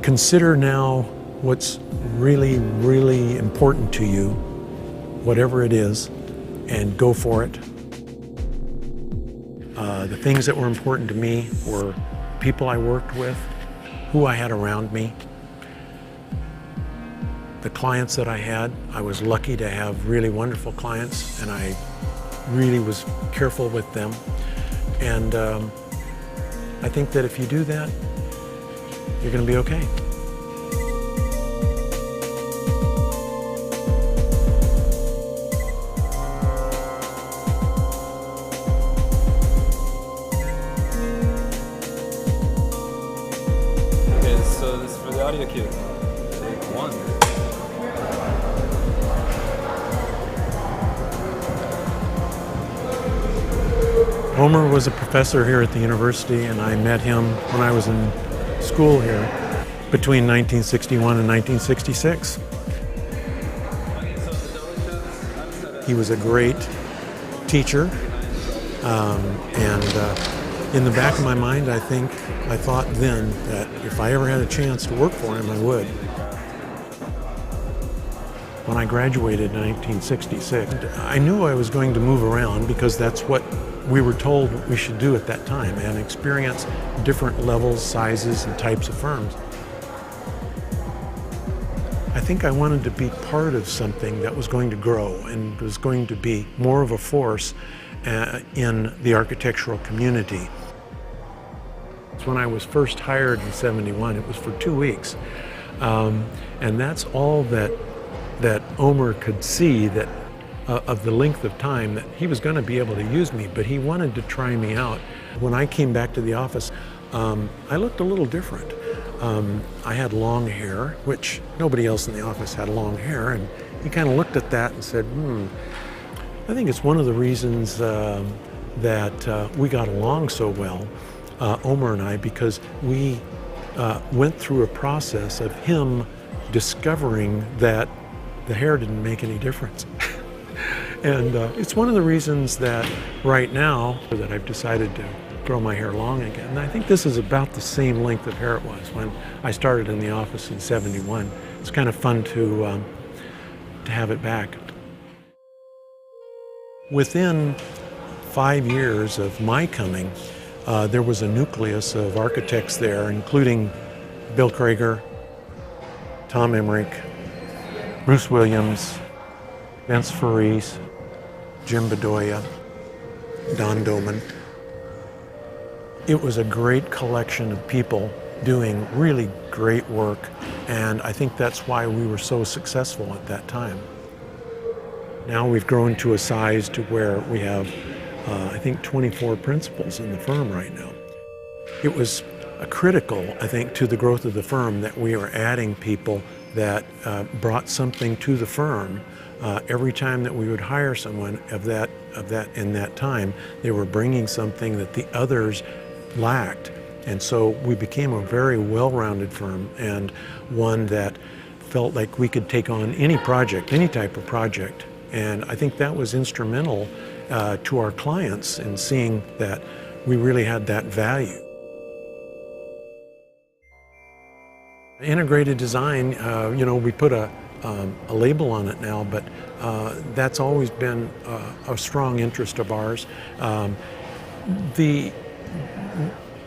Consider now what's really, really important to you, whatever it is, and go for it. The things that were important to me were people I worked with, who I had around me, the clients that I had. I was lucky to have really wonderful clients, and I really was careful with them. And I think that if you do that, you're going to be okay. Okay, so this is for the audio cue. Take one. Homer was a professor here at the university, and I met him when I was in school here between 1961 and 1966. He was a great teacher, and in the back of my mind, I thought then that if I ever had a chance to work for him, I would. When I graduated in 1966, I knew I was going to move around because that's what we were told we should do at that time, and experience different levels, sizes, and types of firms. I think I wanted to be part of something that was going to grow and was going to be more of a force in the architectural community. When I was first hired in '71, it was for 2 weeks. And that's all that Omer could see, that of the length of time that he was going to be able to use me, but he wanted to try me out. When I came back to the office, I looked a little different. I had long hair, which nobody else in the office had long hair, and he kind of looked at that and said, I think it's one of the reasons that we got along so well, Omer and I, because we went through a process of him discovering that the hair didn't make any difference. And it's one of the reasons that right now that I've decided to grow my hair long again. And I think this is about the same length of hair it was when I started in the office in '71. It's kind of fun to have it back. Within 5 years of my coming, there was a nucleus of architects there, including Bill Krager, Tom Emmerich, Bruce Williams, Vince Farice, Jim Bedoya, Don Doman. It was a great collection of people doing really great work, and I think that's why we were so successful at that time. Now we've grown to a size to where we have, I think, 24 principals in the firm right now. It was critical, I think, to the growth of the firm that we are adding people that brought something to the firm. Every time that we would hire someone of that in that time, they were bringing something that the others lacked. And so we became a very well-rounded firm, and one that felt like we could take on any project, any type of project. And I think that was instrumental to our clients in seeing that we really had that value. Integrated design, we put a label on it now, but that's always been a strong interest of ours.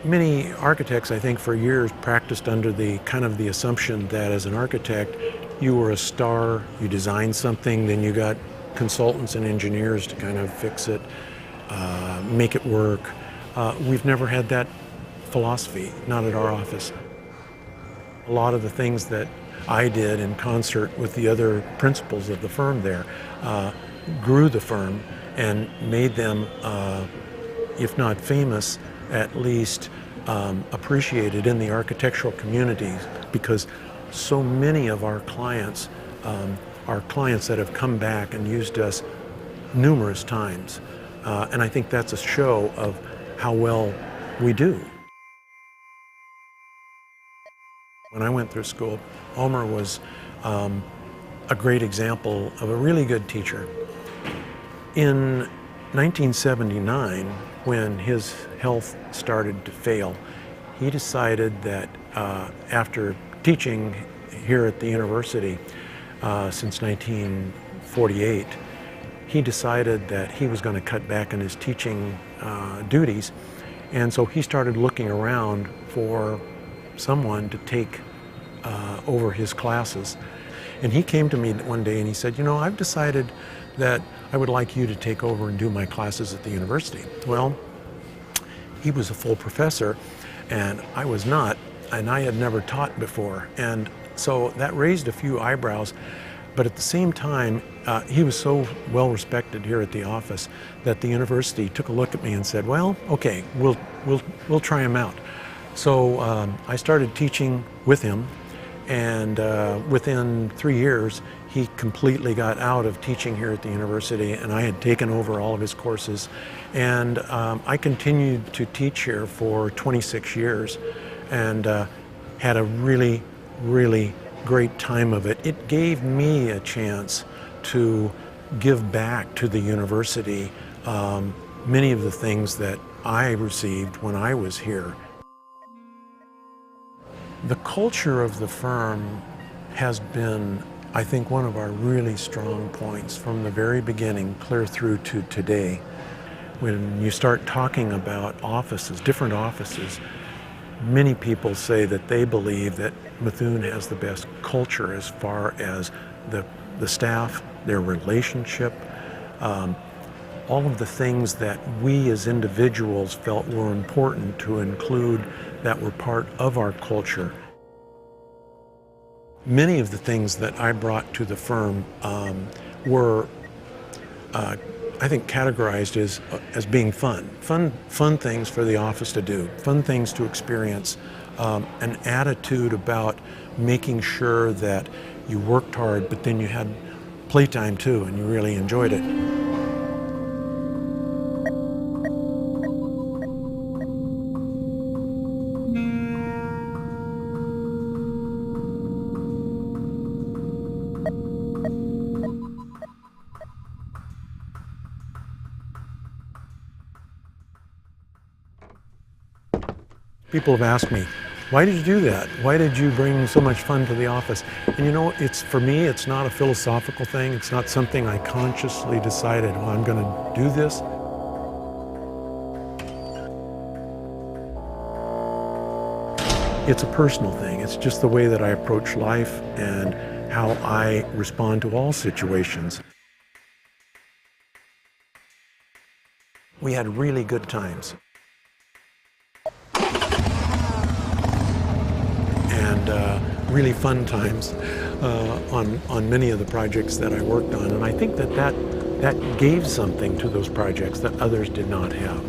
Many architects, I think, for years practiced under the kind of the assumption that as an architect, you were a star, you designed something, then you got consultants and engineers to kind of fix it, make it work. We've never had that philosophy, not at our office. A lot of the things that I did in concert with the other principals of the firm there grew the firm and made them, if not famous, at least appreciated in the architectural communities, because so many of our clients are clients that have come back and used us numerous times. And I think that's a show of how well we do. When I went through school, Omer was a great example of a really good teacher. In 1979, when his health started to fail, he decided that after teaching here at the university since 1948, he decided that he was going to cut back on his teaching duties, and so he started looking around for someone to take over his classes. And he came to me one day and he said, I've decided that I would like you to take over and do my classes at the university. Well, he was a full professor and I was not, and I had never taught before. And so that raised a few eyebrows, but at the same time, he was so well respected here at the office that the university took a look at me and said, well, okay, we'll try him out. So I started teaching with him, and within 3 years, he completely got out of teaching here at the university, and I had taken over all of his courses. And I continued to teach here for 26 years and had a really, really great time of it. It gave me a chance to give back to the university many of the things that I received when I was here. The culture of the firm has been, I think, one of our really strong points from the very beginning clear through to today. When you start talking about offices, different offices, many people say that they believe that Mithun has the best culture as far as the staff, their relationship, all of the things that we as individuals felt were important to include that were part of our culture. Many of the things that I brought to the firm were, I think, categorized as being fun things for the office to do, fun things to experience, an attitude about making sure that you worked hard, but then you had playtime too, and you really enjoyed it. People have asked me, why did you do that? Why did you bring so much fun to the office? And for me, it's not a philosophical thing. It's not something I consciously decided, well, I'm going to do this. It's a personal thing. It's just the way that I approach life and how I respond to all situations. We had really good times. And really fun times on many of the projects that I worked on. And I think that gave something to those projects that others did not have.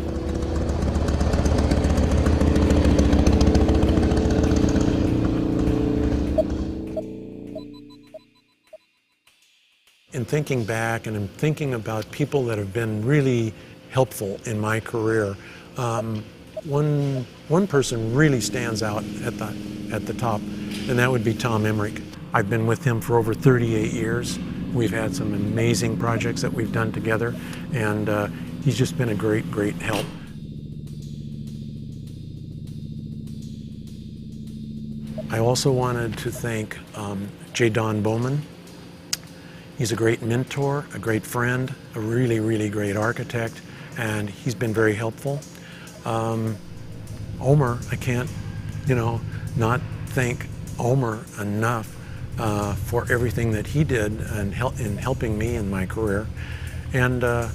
In thinking back and in thinking about people that have been really helpful in my career, one person really stands out at the top, and that would be Tom Emmerich. I've been with him for over 38 years. We've had some amazing projects that we've done together, and he's just been a great, great help. I also wanted to thank J. Don Bowman. He's a great mentor, a great friend, a really, really great architect, and he's been very helpful. Omer, I can't, not thank Omer enough for everything that he did in helping me in my career. And I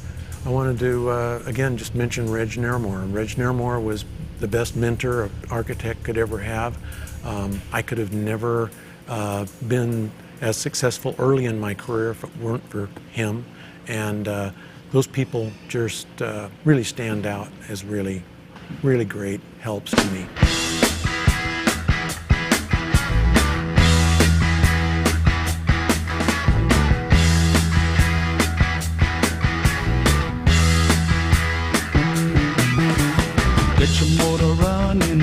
wanted to, again, just mention Reg Nairmore. Reg Nairmore was the best mentor an architect could ever have. I could have never been as successful early in my career if it weren't for him. And those people just really stand out as really, really great helps to me. Get your motor running,